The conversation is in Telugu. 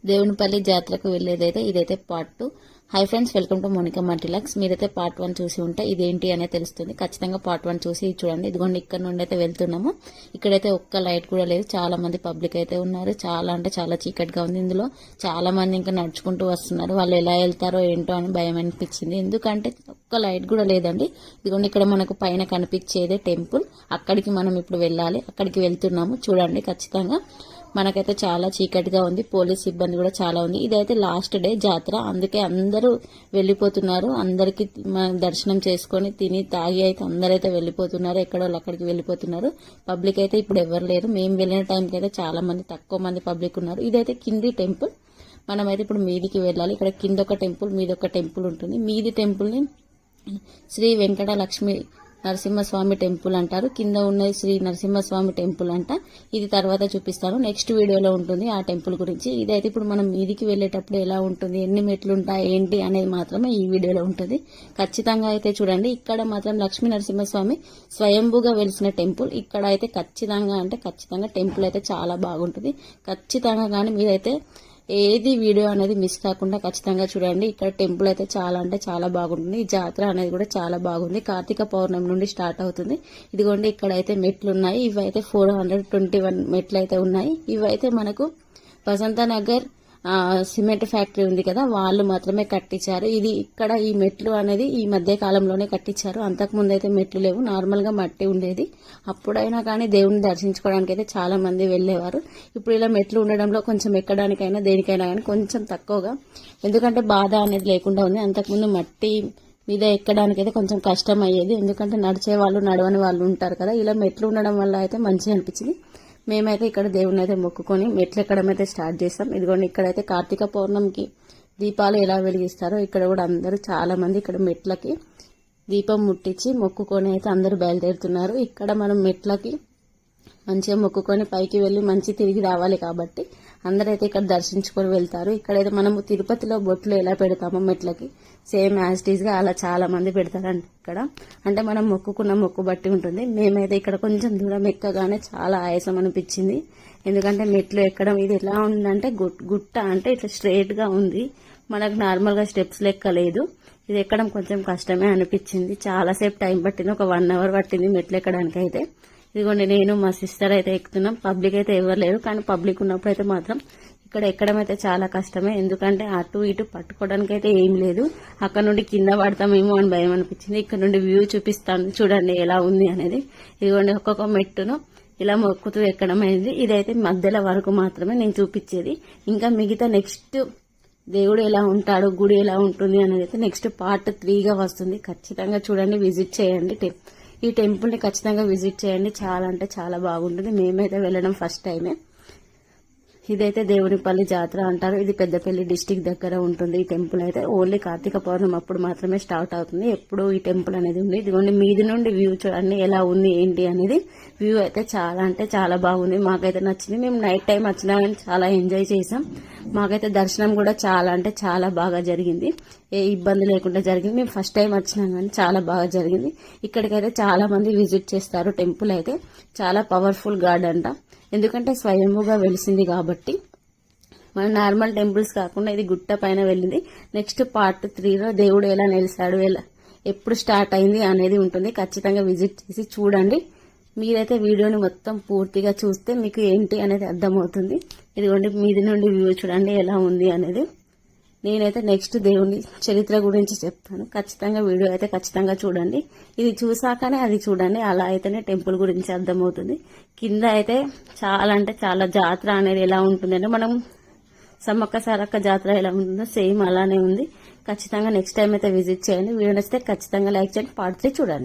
దేవునిపల్లి జాతరకు వెళ్ళేదైతే ఇదైతే part 2. Hi friends, welcome to Monika Multilux. మీరైతే పార్ట్ 1 చూసి ఉంటే ఇదేంటి అనేది తెలుస్తుంది. ఖచ్చితంగా పార్ట్ 1 చూసి చూడండి. ఇదిగోండి, ఇక్కడ నుండి అయితే వెళ్తున్నాము. ఇక్కడైతే ఒక్క లైట్ కూడా లేదు. చాలా మంది పబ్లిక్ అయితే ఉన్నారు. చాలా అంటే చాలా చీకటిగా ఉంది. ఇందులో చాలా మంది ఇంకా నడుచుకుంటూ వస్తున్నారు. వాళ్ళు ఎలా వెళ్తారో ఏంటో అని భయం అనిపించింది. ఎందుకంటే ఒక్క లైట్ కూడా లేదండి. ఇదిగోండి, ఇక్కడ మనకు పైన కనిపించేదే టెంపుల్. అక్కడికి మనం ఇప్పుడు వెళ్ళాలి. అక్కడికి వెళ్తున్నాము. చూడండి, ఖచ్చితంగా మనకైతే చాలా చీకటిగా ఉంది. పోలీస్ సిబ్బంది కూడా చాలా ఉంది. ఇదైతే లాస్ట్ డే జాతర, అందుకే అందరూ వెళ్ళిపోతున్నారు. అందరికి దర్శనం చేసుకొని తిని తాగి అయితే అందరైతే వెళ్ళిపోతున్నారు. ఎక్కడో అక్కడికి వెళ్ళిపోతున్నారు. పబ్లిక్ అయితే ఇప్పుడు ఎవరు లేరు. మేము వెళ్ళిన టైంకి అయితే చాలా మంది, తక్కువ మంది పబ్లిక్ ఉన్నారు. ఇదైతే కింది టెంపుల్. మనమైతే ఇప్పుడు మీదికి వెళ్ళాలి. ఇక్కడ కింద ఒక టెంపుల్, మీది ఒక టెంపుల్ ఉంటుంది. మీది టెంపుల్ని శ్రీ వెంకట లక్ష్మి నరసింహస్వామి టెంపుల్ అంటారు. కింద ఉన్నది శ్రీ నరసింహస్వామి టెంపుల్ అంట. ఇది తర్వాత చూపిస్తాను, నెక్స్ట్ వీడియోలో ఉంటుంది ఆ టెంపుల్ గురించి. ఇదైతే ఇప్పుడు మనం మీదికి వెళ్ళేటప్పుడు ఎలా ఉంటుంది, ఎన్ని మెట్లు ఉంటాయి ఏంటి అనేది మాత్రమే ఈ వీడియోలో ఉంటుంది. ఖచ్చితంగా అయితే చూడండి. ఇక్కడ మాత్రం లక్ష్మీ నరసింహస్వామి స్వయంభూగా వెలిసిన టెంపుల్. ఇక్కడ అయితే ఖచ్చితంగా టెంపుల్ అయితే చాలా బాగుంటుంది. ఖచ్చితంగా కానీ మీరైతే ఏది వీడియో అనేది మిస్ కాకుండా ఖచ్చితంగా చూడండి. ఇక్కడ టెంపుల్ అయితే చాలా అంటే చాలా బాగుంటుంది. ఈ జాతర అనేది కూడా చాలా బాగుంది. కార్తీక పౌర్ణమి నుండి స్టార్ట్ అవుతుంది. ఇదిగోండి, ఇక్కడ అయితే మెట్లు ఉన్నాయి. ఇవైతే 421 మెట్లు అయితే ఉన్నాయి. ఇవైతే మనకు వసంతనగర్ సిమెంట్ ఫ్యాక్టరీ ఉంది కదా, వాళ్ళు మాత్రమే కట్టించారు. ఇది ఇక్కడ ఈ మెట్లు అనేది ఈ మధ్య కాలంలోనే కట్టించారు. అంతకుముందు అయితే మెట్లు లేవు, నార్మల్ గా మట్టి ఉండేది. అప్పుడైనా కానీ దేవుని దర్శించుకోవడానికి అయితే చాలా మంది వెళ్లేవారు. ఇప్పుడు ఇలా మెట్లు ఉండడంలో కొంచెం ఎక్కడానికైనా దేనికైనా కానీ కొంచెం తక్కువగా, ఎందుకంటే బాధ అనేది లేకుండా ఉంది. అంతకుముందు మట్టి మీద ఎక్కడానికైతే కొంచెం కష్టం అయ్యేది. ఎందుకంటే నడిచే వాళ్ళు నడవని వాళ్ళు ఉంటారు కదా. ఇలా మెట్లు ఉండడం వల్ల అయితే మంచిగా అనిపించింది. మేమైతే ఇక్కడ దేవుని అయితే మొక్కుకొని మెట్లు ఎక్కడం అయితే స్టార్ట్ చేస్తాం. ఇదిగోండి, ఇక్కడైతే కార్తీక పౌర్ణమికి దీపాలు ఎలా వెలిగిస్తారో ఇక్కడ కూడా అందరూ చాలా మంది ఇక్కడ మెట్లకి దీపం ముట్టించి మొక్కుకొని అయితే అందరూ బయలుదేరుతున్నారు. ఇక్కడ మనం మెట్లకి మంచిగా మొక్కుకొని పైకి వెళ్ళి మంచి తిరిగి రావాలి కాబట్టి అందరైతే ఇక్కడ దర్శించుకొని వెళ్తారు. ఇక్కడైతే మనము తిరుపతిలో బొట్లు ఎలా పెడతామో మెట్లకి సేమ్ యాజ్ టీజ్ గా అలా చాలా మంది పెడతారంట ఇక్కడ. అంటే మనం మొక్కుకున్న మొక్కు బట్టి ఉంటుంది. మేమైతే ఇక్కడ కొంచెం దూరం ఎక్కగానే చాలా ఆయాసం అనిపించింది. ఎందుకంటే మెట్లు ఎక్కడం ఇది ఎలా ఉందంటే గుట్ట అంటే ఇట్లా స్ట్రైట్ గా ఉంది. మనకు నార్మల్ గా స్టెప్స్ లెక్క లేదు. ఇది ఎక్కడం కొంచెం కష్టమే అనిపించింది. చాలాసేపు టైం పట్టింది, ఒక 1 అవర్ పట్టింది మెట్లు ఎక్కడానికి అయితే. ఇదిగోండి, నేను మా సిస్టర్ అయితే ఎక్కుతున్నాం. పబ్లిక్ అయితే ఎవరు లేరు, కానీ పబ్లిక్ ఉన్నప్పుడు అయితే మాత్రం ఇక్కడ ఎక్కడం అయితే చాలా కష్టమే. ఎందుకంటే అటు ఇటు పట్టుకోవడానికి అయితే ఏం లేదు. అక్కడ నుండి కింద పడతామేమో అని భయం అనిపించింది. ఇక్కడ నుండి వ్యూ చూపిస్తాను చూడండి ఎలా ఉంది అనేది. ఇదిగోండి, ఒక్కొక్క మెట్టును ఇలా మొక్కుతూ ఎక్కడం అనేది. ఇదైతే మధ్యలో వరకు మాత్రమే నేను చూపించేది. ఇంకా మిగతా నెక్స్ట్ దేవుడు ఎలా ఉంటాడు, గుడి ఎలా ఉంటుంది అనేది అయితే నెక్స్ట్ పార్ట్ 3గా వస్తుంది. ఖచ్చితంగా చూడండి, విజిట్ చేయండి. ఈ టెంపుల్ ని ఖచ్చితంగా విజిట్ చేయండి. చాలా అంటే చాలా బాగుంటుంది. మేమైతే వెళ్ళడం ఫస్ట్ టైమే. ఇదైతే దేవునిపల్లి జాతర అంటారు. ఇది పెద్దపల్లి డిస్టిక్ దగ్గర ఉంటుంది. ఈ టెంపుల్ అయితే ఓన్లీ కార్తీక పౌర్ణమి అప్పుడు మాత్రమే స్టార్ట్ అవుతుంది. ఎప్పుడు ఈ టెంపుల్ అనేది ఉంది. ఇదిగోండి, మీది నుండి వ్యూ చూడండి ఎలా ఉంది ఏంటి అనేది. వ్యూ అయితే చాలా అంటే చాలా బాగుంది. మాకైతే నచ్చింది. మేము నైట్ టైం వచ్చినా కానీ చాలా ఎంజాయ్ చేసాం. మాకైతే దర్శనం కూడా చాలా అంటే చాలా బాగా జరిగింది. ఏ ఇబ్బంది లేకుండా జరిగింది. మేము ఫస్ట్ టైం వచ్చినాం కానీ చాలా బాగా జరిగింది. ఇక్కడికైతే చాలా మంది విజిట్ చేస్తారు. టెంపుల్ అయితే చాలా పవర్ఫుల్ గాడ్ అంట. ఎందుకంటే స్వయంభూగా వెలిసింది కాబట్టి. మన నార్మల్ టెంపుల్స్ కాకుండా ఇది గుట్ట పైన వెళ్ళింది. నెక్స్ట్ పార్ట్ 3లో దేవుడు ఎలా నిలిచాడు, ఎప్పుడు స్టార్ట్ అయింది అనేది ఉంటుంది. ఖచ్చితంగా విజిట్ చేసి చూడండి. మీరైతే వీడియోని మొత్తం పూర్తిగా చూస్తే మీకు ఏంటి అనేది అర్థమవుతుంది. ఇదిగోండి, మీది నుండి వ్యూ చూడండి ఎలా ఉంది అనేది. నేనైతే నెక్స్ట్ దేవుని చరిత్ర గురించి చెప్తాను. ఖచ్చితంగా వీడియో అయితే ఖచ్చితంగా చూడండి. ఇది చూసాకనే అది చూడండి. అలా అయితేనే టెంపుల్ గురించి అర్థమవుతుంది. కింద అయితే చాలా అంటే చాలా జాతర అనేది ఎలా ఉంటుందంటే మనం సమ్మక్క సారక్క జాతర ఎలా ఉంటుందో సేమ్ అలానే ఉంది. ఖచ్చితంగా నెక్స్ట్ టైం అయితే విజిట్ చేయండి. వీడియో నచ్చితే ఖచ్చితంగా లైక్ చేయండి. పార్ట్ 3 చూడండి.